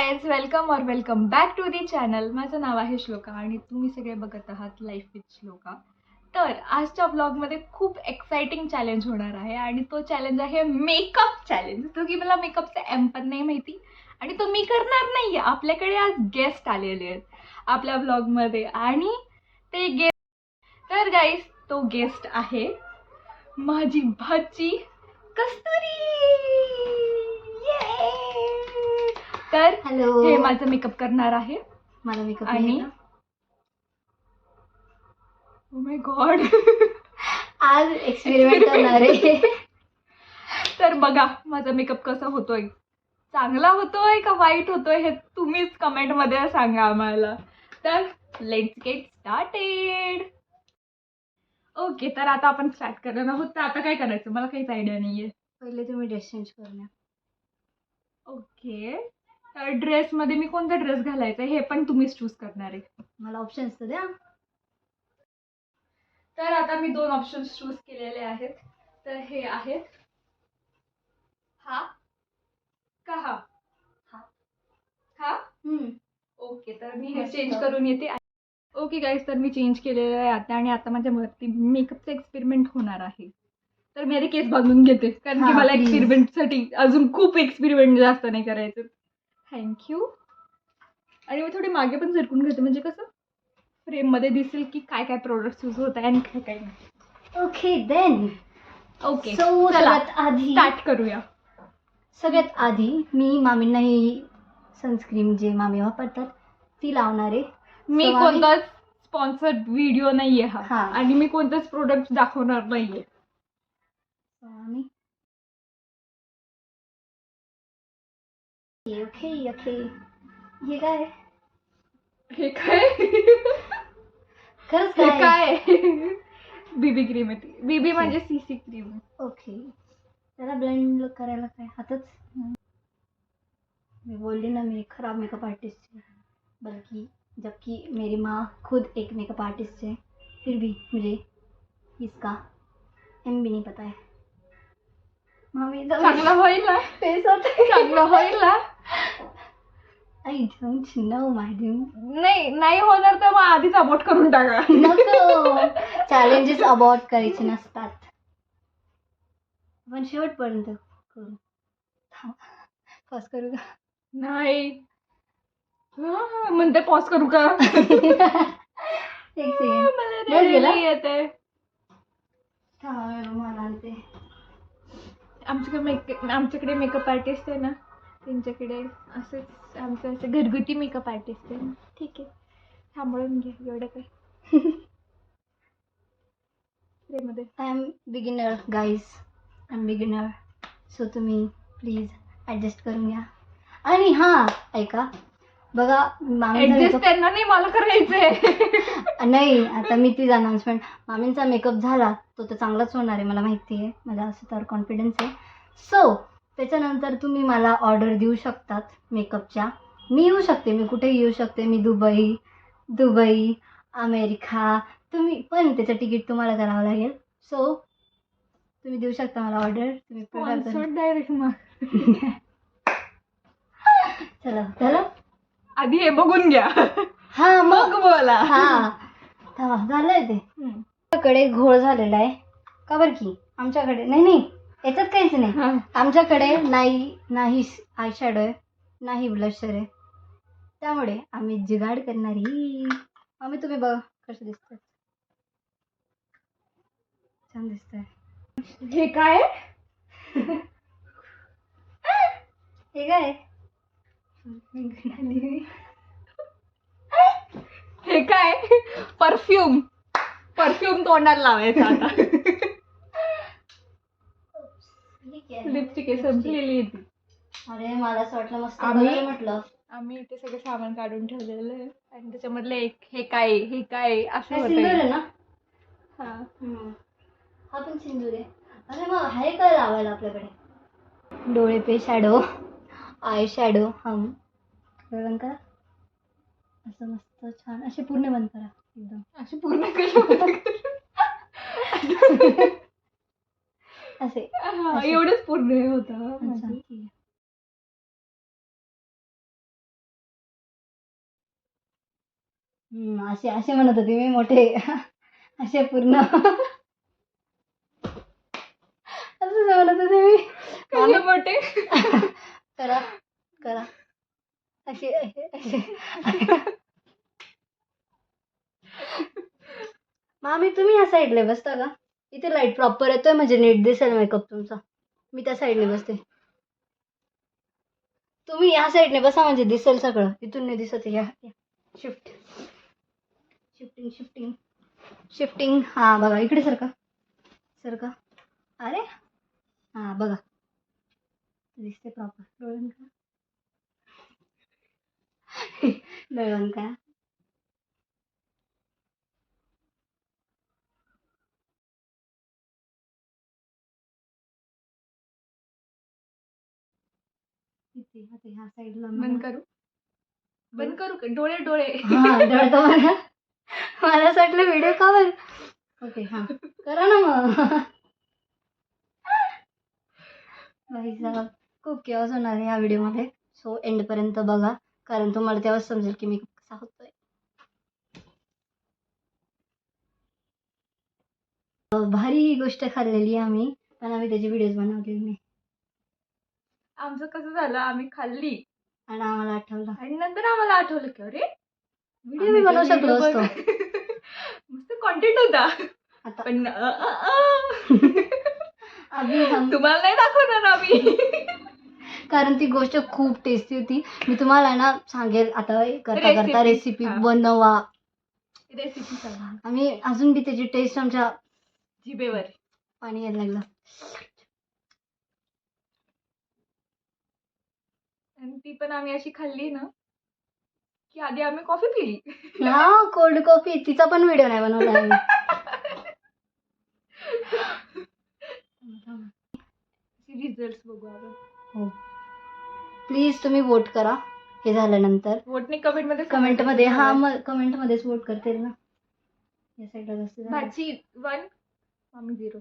Guys, welcome और welcome back to the channel. माझं नाव आहे श्लोका आणि तुम्ही सगळे बघत आहात लाईफ विथ श्लोका. तर आजच्या ब्लॉगमध्ये खूप एक्साइटिंग चॅलेंज होणार आहे आणि तो चॅलेंज आहे मेकअप चॅलेंज. तो की मला मेकअपचे एम पण नाही माहिती आणि तो मी करणार नाही आहे. आपल्याकडे आज गेस्ट आलेले आहेत आपल्या ब्लॉगमध्ये आणि ते गेस्ट, तर गाईज तो गेस्ट आहे माझी भाची कस्तुरी. तर हॅलो, हे माझं मेकअप करणार आहे. मला मेकअप आणि ओ माय गॉड, आज एक्सपेरिमेंट करणार आहे. तर बघा माझा मेकअप कसा होतोय, चांगला होतोय का वाईट होतोय हे तुम्हीच कमेंट मध्ये सांगा आम्हाला. तर लेट्स गेट स्टार्टेड. ओके, तर आता आपण स्टार्ट करणार आहोत. तर आता काय करायचं मला काहीच आयडिया नाहीये. पहिले तुम्ही ड्रेस चेंज करून या. ओके, तर ड्रेसमध्ये मी कोणता ड्रेस घालायचा हे पण तुम्हीच चूज करणार आहे. मला ऑप्शन्स तर द्या. तर आता मी दोन ऑप्शन्स चूज केलेले आहेत. तर हे आहेत हा का हा हा. हा. हम्म. ओके, तर मी हे मस्त. चेंज करून येते. ओके गाईज, तर मी चेंज केलेलं आहे आता आणि आता माझ्यावरती मेकअपचा एक्सपेरिमेंट होणार आहे. तर मी आधी केस बांधून घेते कारण की हा, मला please. एक्सपेरिमेंटसाठी अजून खूप एक्सपेरिमेंट जास्त नाही करायचं. थँक्यू. आणि मी थोडी मागे पण झटकून घेते म्हणजे कसं फ्रेममध्ये दिसेल की काय काय प्रोडक्ट्स यूज होत आहे आणि काय काय नाही. Okay then. ओके, सो चला सगळ्यात करूया. आधी मी मामींना ही सनस्क्रीन जे मामी वापरतात ती लावणार आहे. मी So, कोणताच स्पॉन्सर्ड व्हिडिओ नाहीये हा हा. आणि मी कोणतेच प्रोडक्ट दाखवणार नाहीये. आम्ही ओके ओके. हे काय हे काय खरंच हे काय? काय बीबी क्रीम आहे ती. बीबी म्हणजे सीसी क्रीम. ओके, त्याला ब्लेंड करायला काय हातच. मैं बोल रही ना मेरी खराब मेकअप आर्टिस्ट है, बल्कि जबकि मेरी माँ खुद एक मेकअप आर्टिस्ट है, फिर भी मुझे इसका एम भी नहीं पता है. मामी चांगला होईल ना, फेस होता है. चांगला होईल ना. I don't know madam. नाही होणार तर मग आधीच अबॉर्ट करून टाका. नको, चॅलेंजेस अबॉर्ट करायचे नसतात. आपण शेवटपर्यंत करू. पॉज करू का? नाही म्हणते पॉज करू का. एक सेकंड. मला बस गेला? रेडी येते. मला आणते. आमच्याकडे मेकअप आर्टिस्ट आहे ना, त्यांच्याकडे असंच आमचं असं घरगुती मेकअप आर्टिस्ट आहे ना. ठीक आहे, सांभाळून घे एवढं काय. फ्रेममध्ये I am beginner guys, I am beginner. So तुम्ही प्लीज ॲडजस्ट करून घ्या. आणि हां ऐका, बघा मामींचा ऍडजस्ट त्यांना नाही मला करायचंय. नाही, आता मी तीच अनाउन्समेंट. मामींचा मेकअप झाला तो तर चांगलाच होणार आहे, मला माहिती आहे, मला असं तर कॉन्फिडन्स आहे. सो त्याच्यानंतर तुम्ही मला ऑर्डर देऊ शकतात मेकअपच्या. मी येऊ शकते, मी कुठेही येऊ शकते. मी दुबई, अमेरिका. तुम्ही पण त्याचं तिकीट तुम्हाला करावं लागेल. सो तुम्ही देऊ शकता मला ऑर्डर. तुम्ही स्पॉन्सर्ड डायरेक्ट मग. चला आधी हे बघून घ्या. हा मग बोला. हा झालंय ते. आमच्याकडे घोळ झालेला आहे का बरं की. आमच्याकडे नाही याच्यात काहीच नाही. आमच्याकडे नाही आय शॅडो आहे, नाही ब्लशर आहे. त्यामुळे आम्ही जुगाड करणारी. आम्ही तुम्ही बघा कसं दिसतंय. छान दिसतंय. हे काय हे काय हे काय परफ्यूम तोंडाला लावायचं आता. लिपस्टिक संपलेली ती. अरे मला असं वाटलं मस्त आम्ही- म्हटलं. आम्ही इथे सगळं सामान काढून ठेवलेलं आहे आणि त्याच्यामधलं एक हे काय असं हे सिंदूर आहे होतं. ना. हा, हा पण सिंदूर आहे. अरे मग आहे काय लावायला आपल्याकडे. डोळे पे शॅडो, आय शॅडो. हम बंद करा, असं मस्त छान असे पूर्ण बंद करा एकदम. अशी पूर्ण कशी असे एवढंच पूर्ण होतं. अच्छा, ठीक आहे. असे असे म्हणत होते मी मोठे असे पूर्ण असं म्हणत होते मी. कसले मोठे? करा करा असे असे असे. मामी तुम्ही या साईडला बसता का? इथे लाईट प्रॉपर येतोय म्हणजे नीट दिसेल मेकअप तुमचा. मी त्या साईडने बसते. तुम्ही या साईडने बसा म्हणजे दिसेल सगळं. इथून नाही दिसत आहे. या शिफ्ट शिफ्टिंग शिफ्टिंग शिफ्टिंग. हा बघा इकडे सरका सरका. अरे हा बघा दिसते प्रॉपर. डोळ्यान का डोळ्यान का. इथे आता ह्या साईडला बंद करू? बंद करू का? डोळे डोळे. हा डोळे तर मला मला असं वाटलं व्हिडिओ का बरं. ओके हा करा ना मग. भाई साहब खूप केअर्स होणार आहे या व्हिडिओमध्ये. सो एंडपर्यंत बघा कारण तुम्हाला तेव्हाच समजेल की मेकअप कसा होतोय. भारी गोष्ट खाल्लेली आम्ही पण आम्ही त्याची व्हिडिओज बनवलेली नाही आमचं कसं झालं, आम्ही खाल्ली आणि आम्हाला आठवलं. आणि नंतर आम्हाला आठवलं की अरे व्हिडिओ मी बनवू शकलो असतो. मस्त कॉन्टेंट होता. आता पण अभि हम तुम्हाला नाही दाखवणार आम्ही. कारण ती गोष्ट खूप टेस्टी होती. मी तुम्हाला ना सांगेल आता करता करता Recipe. रेसिपी हा. बनवा. रेसिपी सांगा आम्ही अजून बी त्याची टेस्ट आमच्या जिभेवर. पाणी यायला लागलं. आणि ती पण आम्ही अशी खाल्ली ना की आधी आम्ही कॉफी पिली. हा कोल्ड कॉफी तिचा पण व्हिडिओ नाही बनवला आम्ही. रिझल्ट बघू आपण. हो प्लीज तुम्ही वोट करा हे झाल्यानंतर. वोटने कमेंट मध्ये कमेंट मध्ये हा मग कमेंट मध्येच वोट करते ना. या साईडला जास्त झालं. भाची 1 मामी 0.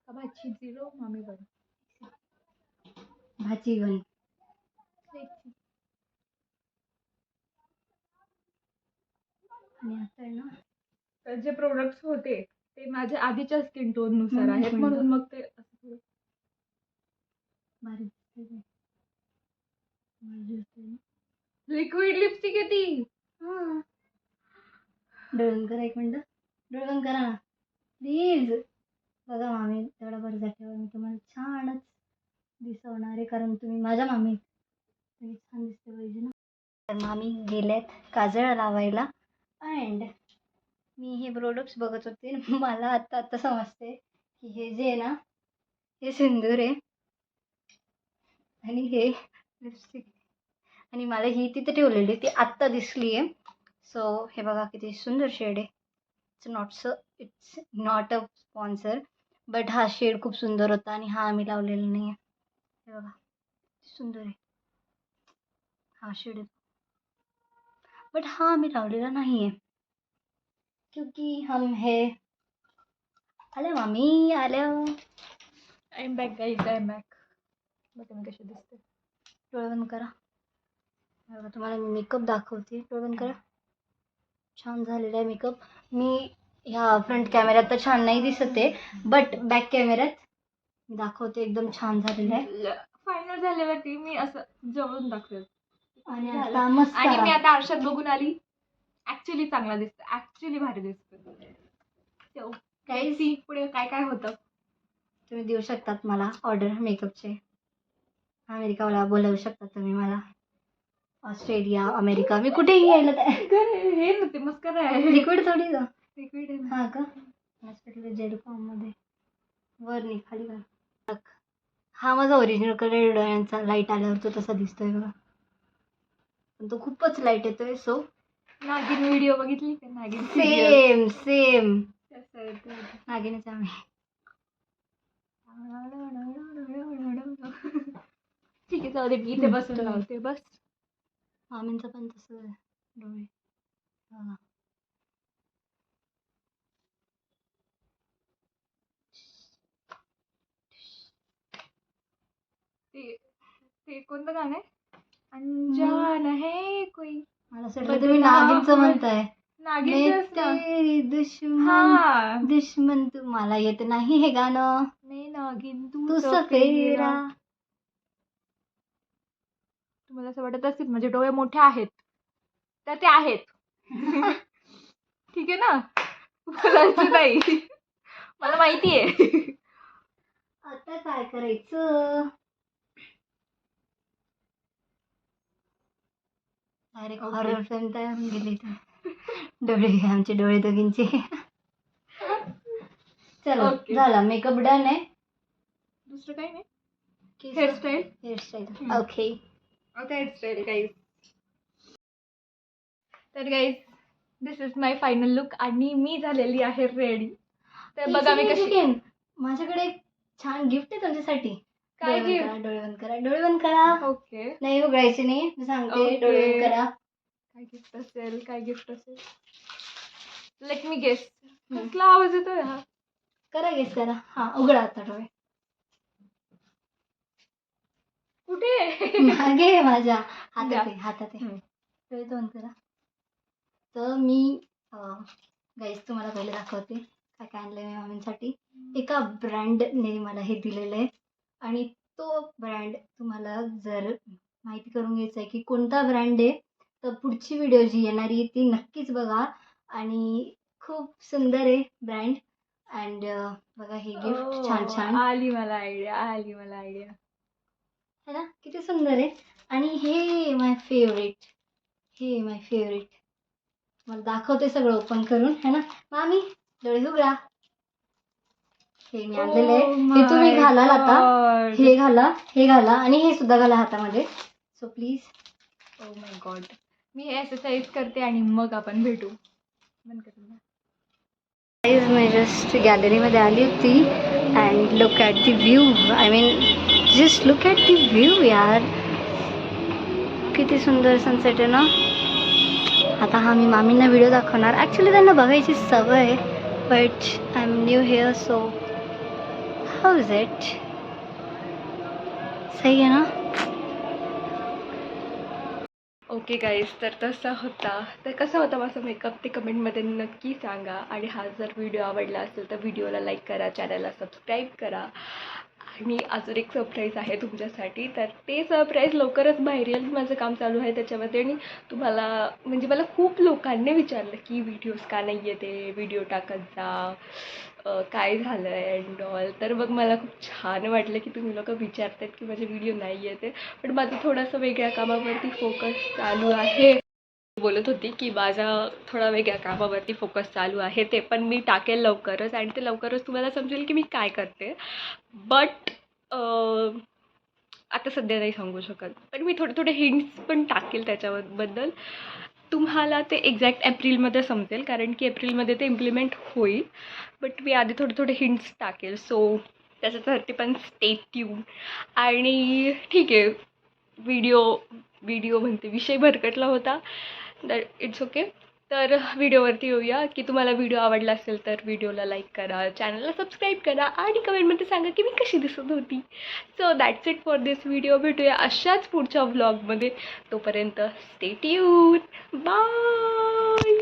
भाची 0 मामी 1. भाजी गण. आणि आता आहे ना तर जे प्रोडक्ट्स होते ते माझ्या आधीच्या स्किन टोन नुसार म्हणून आहेत म्हणलं. म्हणून मग ते असं भारी दिसते ते. भारी दिसते ना. लिक्विड लिपस्टिक आहे ती. हा डोळण करा एक मिनिट. डोळण करा ना प्लीज. बघा मामी तेवढा बरं जागेवर मी तुम्हाला छानच दिसवणार आहे कारण तुम्ही माझ्या मामी तुम्ही छान दिसते पाहिजे ना. तर मामी गेल्यात काजळ लावायला अँड मी हे प्रोडक्ट्स बघत होते. मला आत्ता आत्ता समजते की हे जे आहे ना हे सिंदूर आहे आणि हे लिपस्टिक आणि मला ही तिथे ठेवलेली ती आत्ता दिसली आहे. सो हे बघा किती सुंदर शेड आहे. It's not a sponsor but हा शेड खूप सुंदर होता आणि हा आम्ही लावलेला नाही आहे. हे बघा सुंदर आहे हा शेड आहे बट हा आम्ही लावलेला नाही आहे क्योंकि हम है. आल्या मामी आल्या. I am back guys, I am back. बघा मी कशी दिसते. डोळे बंद करा. हे बघा तुम्हाला मी मेकअप दाखवते. डोळे बंद करा. छान झालेला आहे मेकअप. मी ह्या फ्रंट कॅमेऱ्यात तर छान नाही दिसत आहे बट बॅक कॅमेऱ्यात मी दाखवते एकदम छान झालेलं आहे. फायनल झाल्यावरती मी असं जवळून दाखवेल. आणि झालं. आता मस्त आणि मी आता आरशात बघून आली. ऍक्च्युली चांगला दिसतं, ऍक्च्युली भारी दिसतं. Guys, सी पुढे काय काय होतं. तुम्ही देऊ शकतात मला ऑर्डर मेकअपचे. अमेरिकाला बोलवू शकता तुम्ही मला. ऑस्ट्रेलिया अमेरिका मी कुठेही यायला हे नव्हते मस्करा आहे. लिक्विड थोडी का लिक्विड आहे. हा का हॉस्पिटल जेल फॉर्ममध्ये वर नाही खाली का. हा माझा ओरिजिनल कलर डोळ्यांचा लाईट आल्यावर तो तसा दिसतोय बघा पण तो खूपच लाईट येतोय. सो नागिन व्हिडिओ बघितली का? नागिन सेम सेम कसं येतं. नागिनच आम्ही. ठीक आहे जाऊ दे, मी इथे बसून लावते बस. मामींचं पण तसं डोळे बघा. ते कोणतं गाणं आहे? अनजान है कोई. मला मला असं वाटलं तुम्ही नागिनचं म्हणताय. नागिनचं मैं असतं. तेरी दुश्मन हा दुश्मन तू. मला येत नाही हे गाणं. नाही नागिन तू तू सफेरा. सफेरा. तुम्हाला असं वाटत असेल म्हणजे डोळे मोठे आहेत तर ते आहेत. ठीक आहे ना, बोलायचं नाही. मला माहितीये. आता काय करायचं. Direct Okay. हॉरर फिल्म तयार होऊन गेली इथं. डोळे आमचे डोळे दोघींचे. चलो Okay. झाला मेकअप डन आहे. दुसरं काही नाही. केस- हेअरस्टाईल. Hairstyle okay. आता हेअरस्टाईल गाईज. तर guys this is my final look आणि मी झालेली आहे रेडी. तर बघा मी कशी. माझ्याकडे एक छान गिफ्ट आहे तुमच्यासाठी. काय डोळे बंद gift? करा, डोळे बंद करा, डोळे बंद करा. ओके. नाही उघडायचे नाही, मी सांगते. Okay. डोळे बंद करा. काय गिफ्ट असेल, काय गिफ्ट असेल. Let me guess. कसला आवाज येतोय हा. करा गेस करा. हा उघडा आता डोळे. कुठे. मागे आहे माझ्या हातात द्या. आहे, हातात आहे. हम्म. डोळे बंद करा. तर मी गाईस तुम्हाला पहिले दाखवते काय काय आणलंय मी मम्मींसाठी. एका ब्रँडने मला हे दिलेलं आहे आणि तो ब्रँड तुम्हाला जर माहिती करून घ्यायचं आहे की कोणता ब्रँड आहे तर पुढची व्हिडिओ जी येणार आहे ती नक्कीच बघा. आणि खूप सुंदर आहे ब्रँड. अँड बघा हे गिफ्ट छान छान आली मला आयडिया, आली मला आयडिया. है ना, किती सुंदर आहे. आणि hey my favourite, hey my favourite. मला दाखवते सगळं ओपन करून, है ना. मामी डोळे उघडा. हे मी आणलेलं आहे. हे तुम्ही घालाल आता. हे घाला, हे घाला आणि हे सुद्धा घाला हातामध्ये. So please. Oh my God. मी हे एक्सरसाइज करते आणि मग आपण भेटू. बंद कर ना. गाईज मी जस्ट गॅलरीमध्ये आली होती and look at the view. I mean just look at the view यार. किती सुंदर सनसेट आहे ना. आता हा मी मामींना व्हिडिओ दाखवणार. ॲक्च्युली त्यांना बघायची सवय आहे but I am new here so how is it. सही आहे ना. ओके गाईज, तर तसा होता. तर कसा होता माझा मेकअप ते कमेंटमध्ये नक्की सांगा. आणि हा जर व्हिडिओ आवडला असेल तर व्हिडिओला लाईक करा, चॅनलला सबस्क्राईब करा. आणि अजून एक सरप्राईज आहे तुमच्यासाठी. तर ते सरप्राईज लवकरच बाहेर येईल. माझं काम चालू आहे त्याच्यामध्ये. आणि तुम्हाला म्हणजे मला खूप लोकांनी विचारलं की व्हिडिओज का नाही येते, व्हिडिओ टाकत जा, काय झालं आहे अँड ऑल. तर मग मला खूप छान वाटलं की तुम्ही लोक विचारतात की माझे व्हिडिओ नाही येते. पण माझं थोडंसं वेगळ्या कामावरती फोकस चालू आहे. बोलत होती की माझा थोडा वेगळ्या कामावरती फोकस चालू आहे. ते पण मी टाकेल लवकरच आणि ते लवकरच तुम्हाला समजेल की मी काय करते. बट आता सध्या नाही सांगू शकत. पण मी थोडे हिंट्स पण टाकेल त्याच्याबद्दल. तुम्हाला ते एक्झॅक्ट एप्रिलमध्ये समजेल कारण की एप्रिलमध्ये ते इम्प्लिमेंट होईल. बट मी आधी थोडे हिंट्स टाकेल. सो त्याच्यासाठी पण स्टे ट्यून. आणि ठीक आहे, व्हिडिओ म्हणते विषय भरकटला होता. That it's okay. तर व्हिडिओवरती येऊया की तुम्हाला व्हिडिओ आवडला असेल तर व्हिडिओला लाईक करा, चॅनलला सबस्क्राईब करा आणि कमेंटमध्ये सांगा की मी कशी दिसत होती. So that's it for this video. भेटूया अशाच पुढच्या व्लॉगमध्ये. तोपर्यंत स्टे ट्यून. बाय.